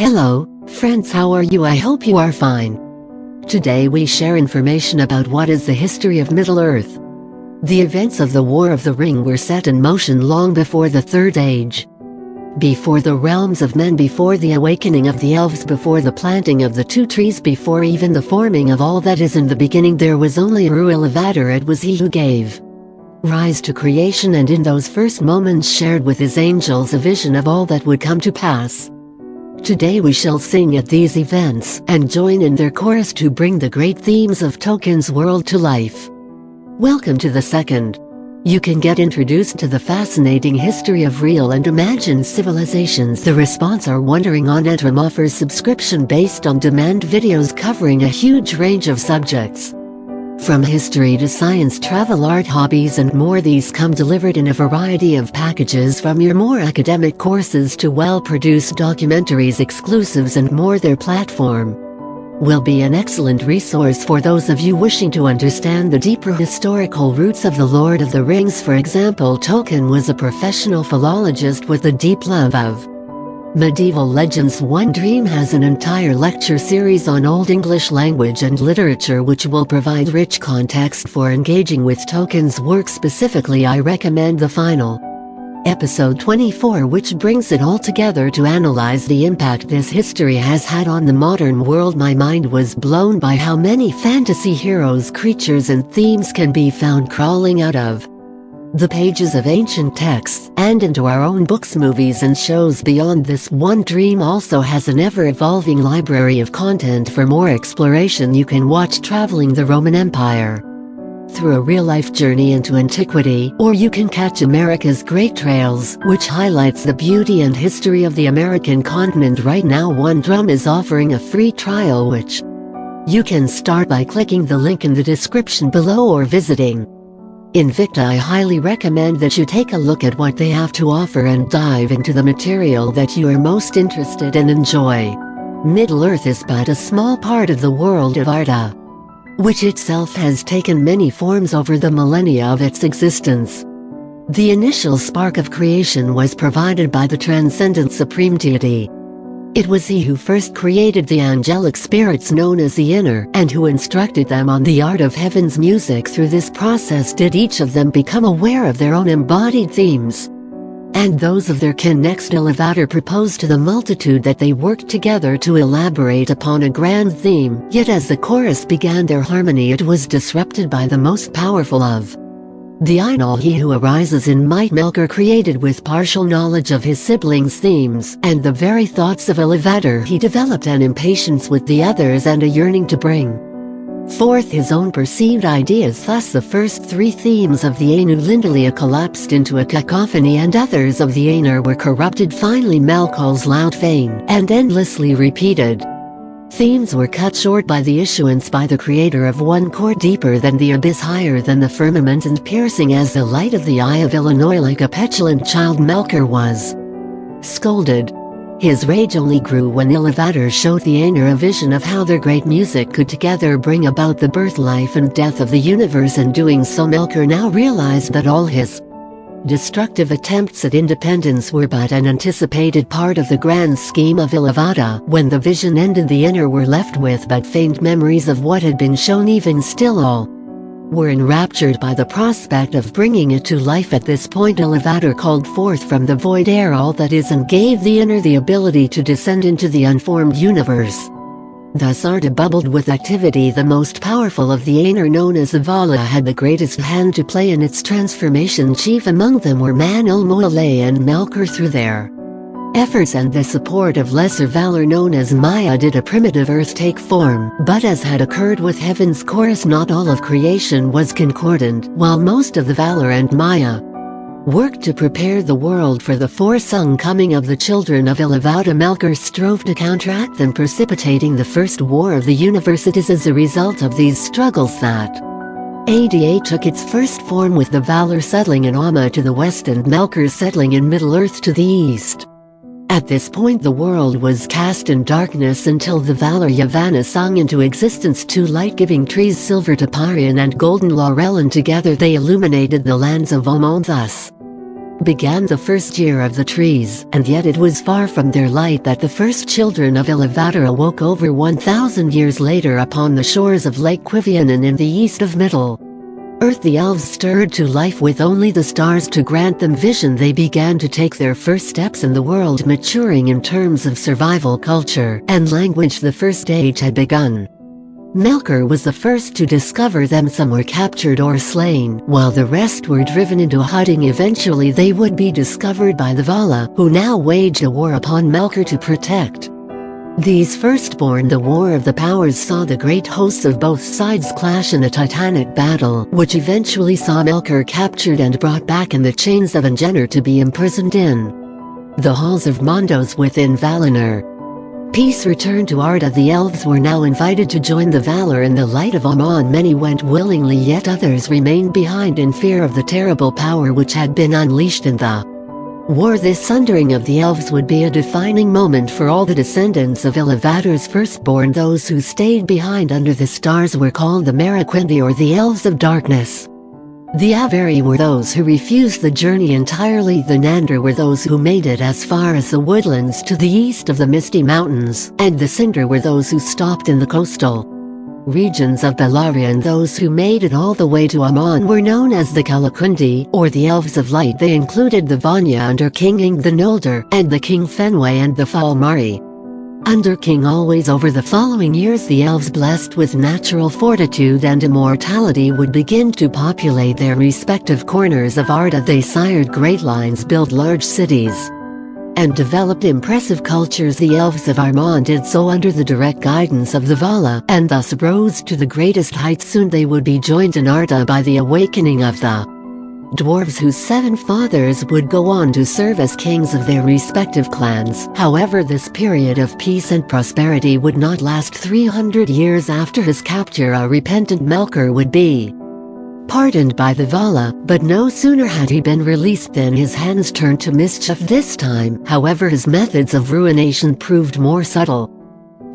Hello, friends, how are you? I hope you are fine. Today we share information about what is the history of Middle-earth. The events of the War of the Ring were set in motion long before the Third Age. Before the realms of men, before the awakening of the elves, before the planting of the two trees, before even the forming of all that is in the beginning, there was only Iluvatar. It was he who gave rise to creation, and in those first moments shared with his angels a vision of all that would come to pass. Today we shall sing at these events, and join in their chorus to bring the great themes of Tolkien's world to life. Welcome to the second. You can get introduced to the fascinating history of real and imagined civilizations. The Response Are Wondering on Entrum offers subscription-based on-demand videos covering a huge range of subjects. From history to science, travel, art, hobbies and more, these come delivered in a variety of packages, from your more academic courses to well-produced documentaries, exclusives and more. Their platform will be an excellent resource for those of you wishing to understand the deeper historical roots of the Lord of the Rings. For example, Tolkien was a professional philologist with a deep love of medieval legends. One Dream has an entire lecture series on Old English language and literature, which will provide rich context for engaging with Tolkien's work. Specifically, I recommend the final episode 24, which brings it all together to analyze the impact this history has had on the modern world. My mind was blown by how many fantasy heroes, creatures and themes can be found crawling out of the pages of ancient texts, and into our own books, movies and shows. Beyond this, One Dream also has an ever-evolving library of content. For more exploration, you can watch Traveling the Roman Empire through a real-life journey into antiquity, or you can catch America's Great Trails, which highlights the beauty and history of the American continent. Right now, One Drum is offering a free trial, which you can start by clicking the link in the description below or visiting Invicta. I highly recommend that you take a look at what they have to offer and dive into the material that you are most interested in. Enjoy. Middle-earth is but a small part of the world of Arda, which itself has taken many forms over the millennia of its existence. The initial spark of creation was provided by the transcendent supreme deity. It was he who first created the angelic spirits known as the Inner, and who instructed them on the art of heaven's music. Through this process did each of them become aware of their own embodied themes and those of their kin. Next, Iluvatar proposed to the multitude that they work together to elaborate upon a grand theme. Yet as the chorus began their harmony, it was disrupted by the most powerful of the Ainul, he who arises in might, Melkor, created with partial knowledge of his siblings' themes and the very thoughts of Iluvatar. He developed an impatience with the others and a yearning to bring forth his own perceived ideas. Thus the first three themes of the Ainul collapsed into a cacophony, and others of the Ainur were corrupted. Finally, Melkor's loud, vain, and endlessly repeated themes were cut short by the issuance by the creator of one chord deeper than the abyss, higher than the firmament, and piercing as the light of the eye of Illinois. Like a petulant child, Melkor was scolded. His rage only grew when Iluvatar showed the Ainur a vision of how their great music could together bring about the birth, life and death of the universe. In doing so, Melkor now realized that all his destructive attempts at independence were but an anticipated part of the grand scheme of Iluvatar. When the vision ended, the Inner were left with but faint memories of what had been shown. Even still, all were enraptured by the prospect of bringing it to life. At this point, Iluvatar called forth from the void air all that is and gave the Inner the ability to descend into the unformed universe. Thus Arda bubbled with activity. The most powerful of the Ainur, known as the Vala, had the greatest hand to play in its transformation. Chief among them were Man-il-Moale and Melkor. Through their efforts and the support of lesser valor known as Maya, did a primitive earth take form. But as had occurred with Heaven's chorus, not all of creation was concordant. While most of the valor and Maya worked to prepare the world for the foresung coming of the children of Iluvatar, Melkor strove to counteract them, precipitating the first war of the universe. It is as a result of these struggles that Ada took its first form, with the Valar settling in Amma to the west and Melkor settling in Middle-earth to the east. At this point the world was cast in darkness until the Valar Yavanna sung into existence two light-giving trees, silver Toparian and golden laurel, and together they illuminated the lands of Aman. Thus began the first year of the trees, and yet it was far from their light that the first children of Iluvatar awoke over 1,000 years later upon the shores of Lake Quivianan in the east of Middle-earth. The elves stirred to life with only the stars to grant them vision. They began to take their first steps in the world, maturing in terms of survival, culture, and language. The first age had begun. Melkor was the first to discover them. Some were captured or slain, while the rest were driven into hiding. Eventually they would be discovered by the Vala, who now waged a war upon Melkor to protect these firstborn. The War of the Powers saw the great hosts of both sides clash in a titanic battle, which eventually saw Melkor captured and brought back in the chains of Angenar to be imprisoned in the halls of Mondos within Valinor. Peace returned to Arda. The elves were now invited to join the Valar in the light of Aman. Many went willingly, yet others remained behind in fear of the terrible power which had been unleashed in the war. This sundering of the elves would be a defining moment for all the descendants of Iluvatar's firstborn. Those who stayed behind under the stars were called the Maraquindi, or the Elves of Darkness. The Avari were those who refused the journey entirely. The Nandar were those who made it as far as the woodlands to the east of the Misty Mountains, and the Sindar were those who stopped in the coastal regions of Belegaer, and those who made it all the way to Aman were known as the Calacundi, or the Elves of Light. They included the Vanya under King Ing the Noldor, and the King Fenway and the Falmari under King Always. Over the following years, the elves blessed with natural fortitude and immortality would begin to populate their respective corners of Arda. They sired great lines, built large cities, and developed impressive cultures. The elves of Aman did so under the direct guidance of the Vala, and thus rose to the greatest heights. Soon they would be joined in Arda by the awakening of the dwarves, whose 7 fathers would go on to serve as kings of their respective clans. However, this period of peace and prosperity would not last. 300 years after his capture, a repentant Melkor would be pardoned by the Vala, but no sooner had he been released than his hands turned to mischief. This time, however, his methods of ruination proved more subtle.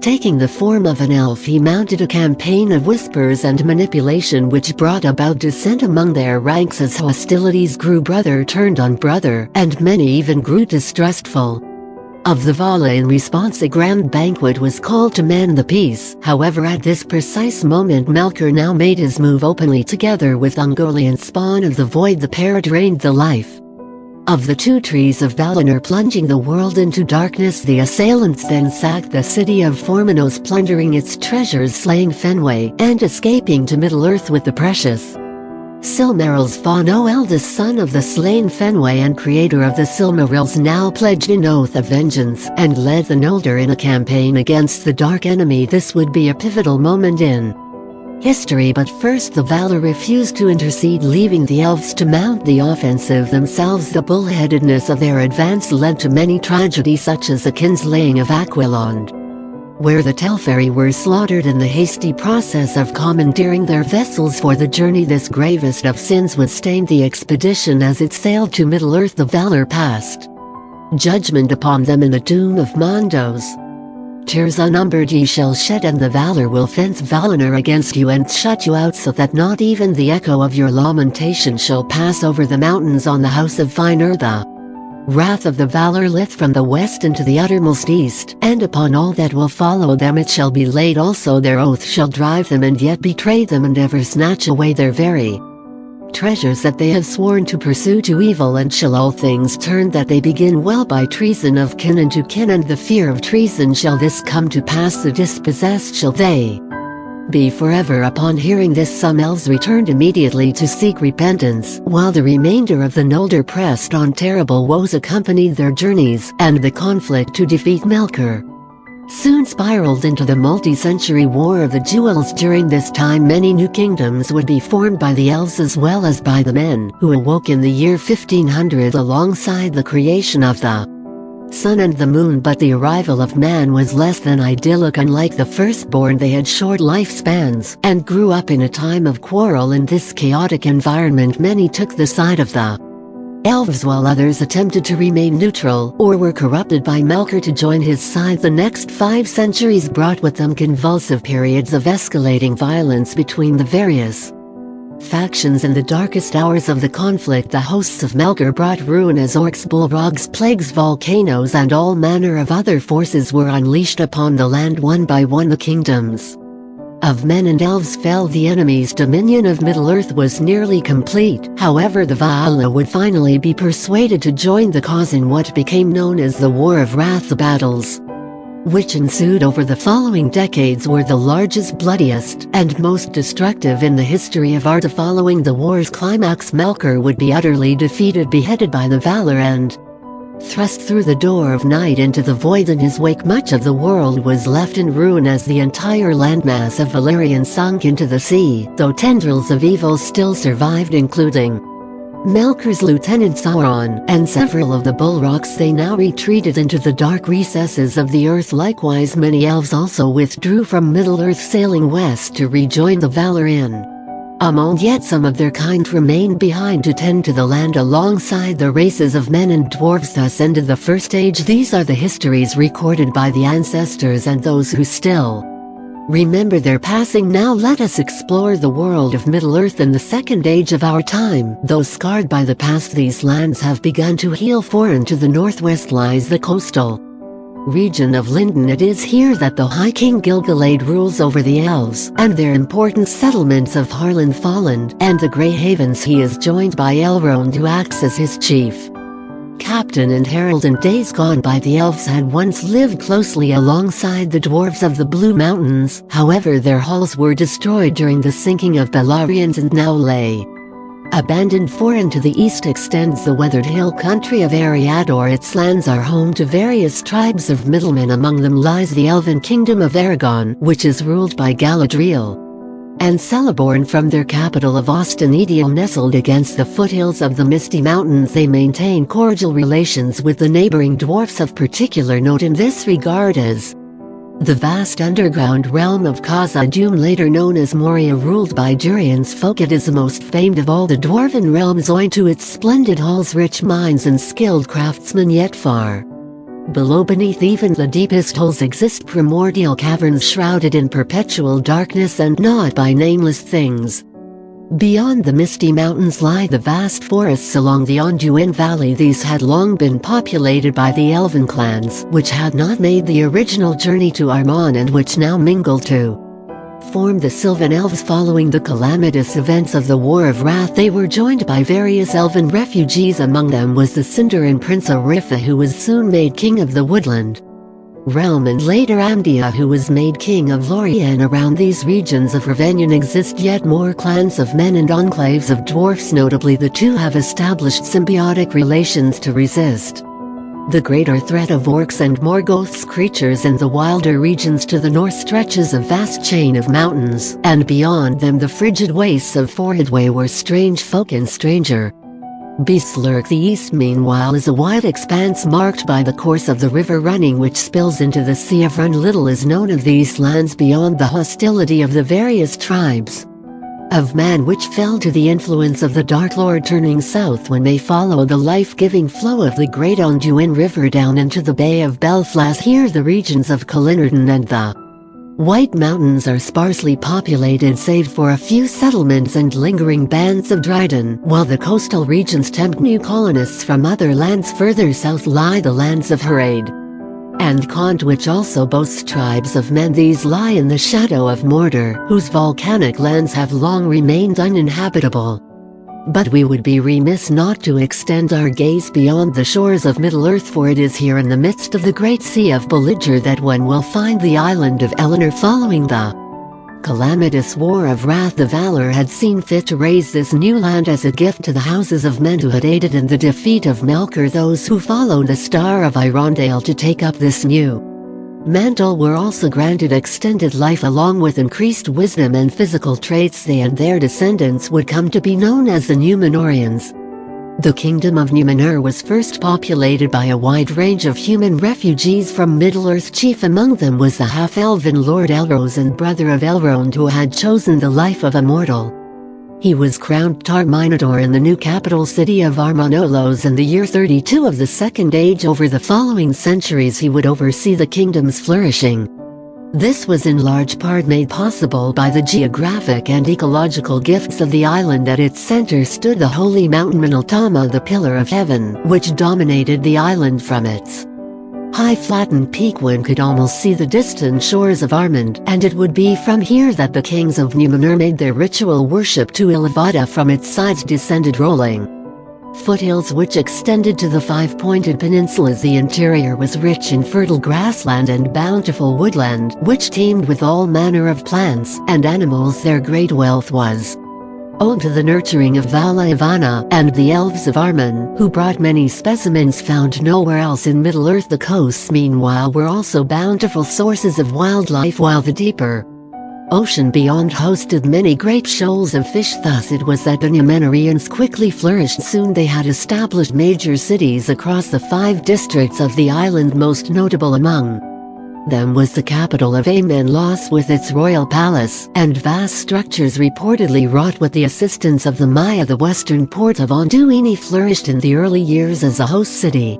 Taking the form of an elf, he mounted a campaign of whispers and manipulation which brought about dissent among their ranks. As hostilities grew, brother turned on brother, and many even grew distrustful of the Vala. In response, a grand banquet was called to mend the peace. However, at this precise moment, Melkor now made his move openly. Together with Ungoliant, spawn of the void, the pair drained the life of the 2 trees of Valinor, plunging the world into darkness. The assailants then sacked the city of Formenos, plundering its treasures, slaying Fenway, and escaping to Middle-earth with the precious Silmarils. Fëanor, eldest son of the slain Fenway and creator of the Silmarils, now pledged an oath of vengeance, and led the Noldor in a campaign against the Dark Enemy. This would be a pivotal moment in history, but first the Valar refused to intercede, leaving the elves to mount the offensive themselves. The bullheadedness of their advance led to many tragedies, such as the kinslaying of Aquilond, where the Telfari were slaughtered in the hasty process of commandeering their vessels for the journey. This gravest of sins would stain the expedition as it sailed to Middle-earth. The Valar passed judgment upon them in the doom of Mondos. Tears unnumbered ye shall shed, and the Valar will fence Valinor against you and shut you out, so that not even the echo of your lamentation shall pass over the mountains on the house of Fëanor. The wrath of the Valar lieth from the west into the uttermost east, and upon all that will follow them it shall be laid also. Their oath shall drive them, and yet betray them, and ever snatch away their very treasures that they have sworn to pursue to evil. And shall all things turn that they begin well by treason of kin unto kin, and the fear of treason shall this come to pass, the dispossessed shall they be forever. Upon hearing this, some elves returned immediately to seek repentance, while the remainder of the Noldor pressed on. Terrible woes accompanied their journeys, and the conflict to defeat Melkor soon spiraled into the multi-century War of the Jewels. During this time, many new kingdoms would be formed by the elves as well as by the men, who awoke in the year 1500 alongside the creation of the sun and the moon. But the arrival of man was less than idyllic. Unlike the firstborn, they had short lifespans, and grew up in a time of quarrel. In this chaotic environment, many took the side of the elves, while others attempted to remain neutral, or were corrupted by Melkor to join his side. The next 5 centuries brought with them convulsive periods of escalating violence between the various factions. In the darkest hours of the conflict, the hosts of Melkor brought ruin as orcs, bullrogs, plagues, volcanoes, and all manner of other forces were unleashed upon the land. One by one the kingdoms of men and elves fell. The enemy's dominion of Middle-earth was nearly complete. However, the Valar would finally be persuaded to join the cause in what became known as the War of Wrath. The battles which ensued over the following decades were the largest, bloodiest, and most destructive in the history of Arda. Following the war's climax, Melkor would be utterly defeated, beheaded by the Valar, and thrust through the door of night into the void. In his wake, much of the world was left in ruin as the entire landmass of Valyrian sunk into the sea, though tendrils of evil still survived, including Melkor's lieutenant Sauron, and several of the Bullrocks. They now retreated into the dark recesses of the earth. Likewise, many elves also withdrew from Middle-earth, sailing west to rejoin the Valar in Aman. Yet some of their kind remained behind to tend to the land alongside the races of men and dwarves. Thus ended the First Age. These are the histories recorded by the ancestors and those who still remember their passing. Now let us explore the world of Middle-earth in the Second Age of our time. Though scarred by the past, these lands have begun to heal. Foreign to the northwest lies the coastal region of Lindon. It is here that the High King Gil-galad rules over the elves and their important settlements of Harlan, Falland, and the Grey Havens. He is joined by Elrond, who acts as his chief captain and herald. In days gone by, the elves had once lived closely alongside the dwarves of the Blue Mountains. However, their halls were destroyed during the sinking of Beleriand and now lay abandoned. Foreign to the east extends the weathered hill country of Eriador. Its lands are home to various tribes of middlemen. Among them lies the elven kingdom of Aragon, which is ruled by Galadriel and Celeborn from their capital of Ost-in-Edil. Nestled against the foothills of the Misty Mountains, they maintain cordial relations with the neighboring dwarfs. Of particular note in this regard is the vast underground realm of Khazad-dûm, later known as Moria, ruled by Durian's folk. It is the most famed of all the dwarven realms, owing to its splendid halls, rich mines, and skilled craftsmen. Yet far below, beneath even the deepest holes, exist primordial caverns shrouded in perpetual darkness and gnawed by nameless things. Beyond the Misty Mountains lie the vast forests along the Anduin Valley. These had long been populated by the elven clans, which had not made the original journey to Arman and which now mingled to form the Sylvan Elves. Following the calamitous events of the War of Wrath, they were joined by various elven refugees. Among them was the Sindarin Prince Orifa, who was soon made king of the Woodland realm, and later Amdia, who was made king of Lorien. Around these regions of Rivenian exist yet more clans of men and enclaves of dwarfs. Notably, the two have established symbiotic relations to resist the greater threat of orcs and Morgoth's creatures. In the wilder regions to the north stretches a vast chain of mountains, and beyond them the frigid wastes of Foridwe, where strange folk and stranger beasts lurk. The east, meanwhile, is a wide expanse marked by the course of the river running, which spills into the Sea of Run. Little is known of these lands beyond the hostility of the various tribes of man which fell to the influence of the Dark Lord, turning south when they follow the life-giving flow of the great Anduin River down into the Bay of Belfast. Here the regions of Calinarden and the White Mountains are sparsely populated save for a few settlements and lingering bands of Dryden, while the coastal regions tempt new colonists from other lands. Further south lie the lands of Harad and Kant, which also boasts tribes of men. These lie in the shadow of Mordor, whose volcanic lands have long remained uninhabitable. But we would be remiss not to extend our gaze beyond the shores of Middle-earth, for it is here in the midst of the great Sea of Belegaer that one will find the island of Elenor. Following the calamitous War of Wrath, the Valar had seen fit to raise this new land as a gift to the houses of men who had aided in the defeat of Melkor. Those who followed the Star of Irondale to take up this new mantle were also granted extended life along with increased wisdom and physical traits. They and their descendants would come to be known as the Númenóreans. The kingdom of Númenor was first populated by a wide range of human refugees from Middle-earth. Chief among them was the half-elven Lord Elros and brother of Elrond, who had chosen the life of a mortal. He was crowned Tar Minador in the new capital city of Armanolos in the year 32 of the Second Age. Over the following centuries he would oversee the kingdom's flourishing. This was in large part made possible by the geographic and ecological gifts of the island. At its center stood the holy mountain Minaltama, the pillar of heaven, which dominated the island from its high flattened peak. One could almost see the distant shores of Arman, and it would be from here that the kings of Numenor made their ritual worship to Iluvatar. From its sides descended rolling foothills which extended to the five-pointed peninsulas. The interior was rich in fertile grassland and bountiful woodland, which teemed with all manner of plants and animals. Their great wealth was owed to the nurturing of Vala Ivana and the elves of Arman, who brought many specimens found nowhere else in Middle-earth. The coasts, meanwhile, were also bountiful sources of wildlife, while the deeper ocean beyond hosted many great shoals of fish. Thus it was that the Numenorians quickly flourished. Soon they had established major cities across the 5 districts of the island. Most notable among them was the capital of Aman, with its royal palace and vast structures reportedly wrought with the assistance of the Maya. The western port of Anduini flourished in the early years as a host city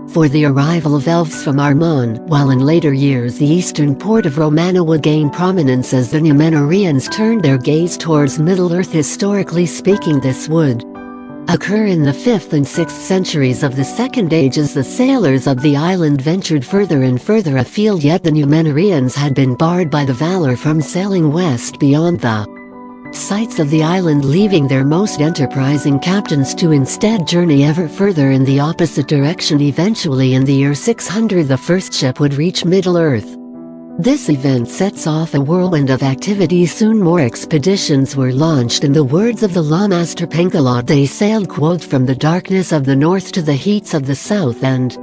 for the arrival of elves from Aman, while in later years the eastern port of Romana would gain prominence as the Numenorians turned their gaze towards Middle-earth. Historically speaking, this would occur in the 5th and 6th centuries of the Second Age as the sailors of the island ventured further and further afield. Yet the Numenorians had been barred by the Valor from sailing west beyond the sites of the island, leaving their most enterprising captains to instead journey ever further in the opposite direction. Eventually, in the year 600, the first ship would reach Middle-earth. This event sets off a whirlwind of activity. Soon more expeditions were launched. In the words of the lawmaster Pengalot, they sailed from the darkness of the north to the heats of the south, and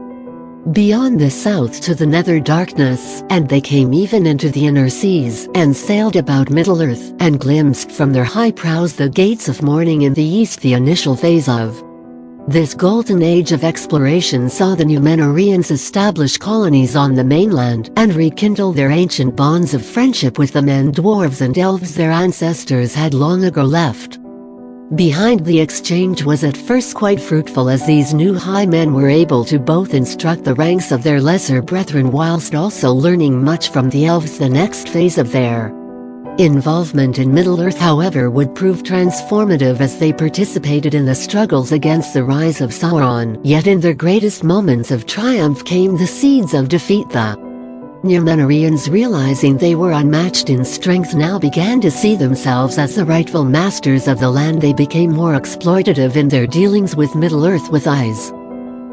beyond the south to the nether darkness, and they came even into the inner seas, and sailed about Middle-earth, and glimpsed from their high prows the gates of morning in the east. The initial phase of this golden age of exploration saw the Numenorians establish colonies on the mainland, and rekindle their ancient bonds of friendship with the men, dwarves and elves their ancestors had long ago left behind. The exchange was at first quite fruitful, as these new high men were able to both instruct the ranks of their lesser brethren whilst also learning much from the elves. The next phase of their involvement in Middle-earth, however, would prove transformative as they participated in the struggles against the rise of Sauron. Yet in their greatest moments of triumph came the seeds of defeat. The Numenorians, realizing they were unmatched in strength, now began to see themselves as the rightful masters of the land. They became more exploitative in their dealings with Middle-earth. With eyes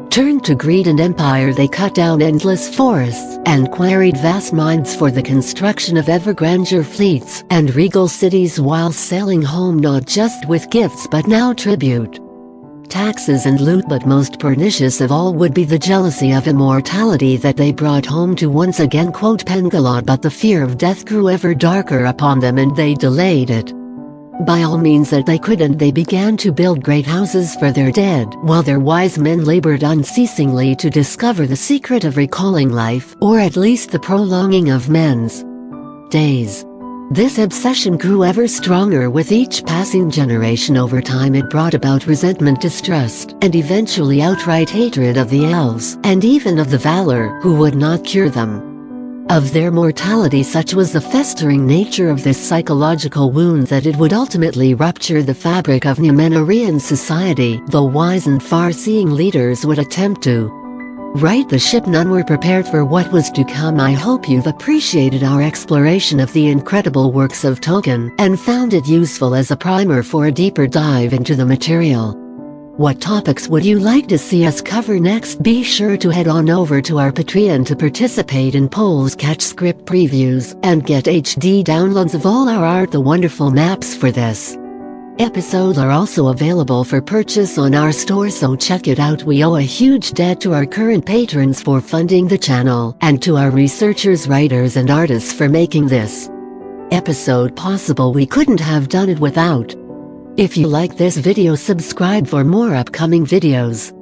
turned to greed and empire, they cut down endless forests and quarried vast mines for the construction of ever grander fleets and regal cities, while sailing home not just with gifts but now tribute, taxes and loot. But most pernicious of all would be the jealousy of immortality that they brought home to once again. Pengalot, but the fear of death grew ever darker upon them, and they delayed it by all means that they could, and they began to build great houses for their dead, while their wise men labored unceasingly to discover the secret of recalling life, or at least the prolonging of men's days. This obsession grew ever stronger with each passing generation. Over time it brought about resentment, distrust, and eventually outright hatred of the elves, and even of the Valor, who would not cure them of their mortality. Such was the festering nature of this psychological wound that it would ultimately rupture the fabric of Numenorian society. Though wise and far-seeing leaders would attempt to right the ship, none were prepared for what was to come. I hope you've appreciated our exploration of the incredible works of Tolkien, and found it useful as a primer for a deeper dive into the material. What topics would you like to see us cover next? Be sure to head on over to our Patreon to participate in polls, catch script previews, and get HD downloads of all our art. The wonderful maps for this episodes are also available for purchase on our store, so check it out. We owe a huge debt to our current patrons for funding the channel, and to our researchers, writers, and artists for making this episode possible. We couldn't have done it without. If you like this video, subscribe for more upcoming videos.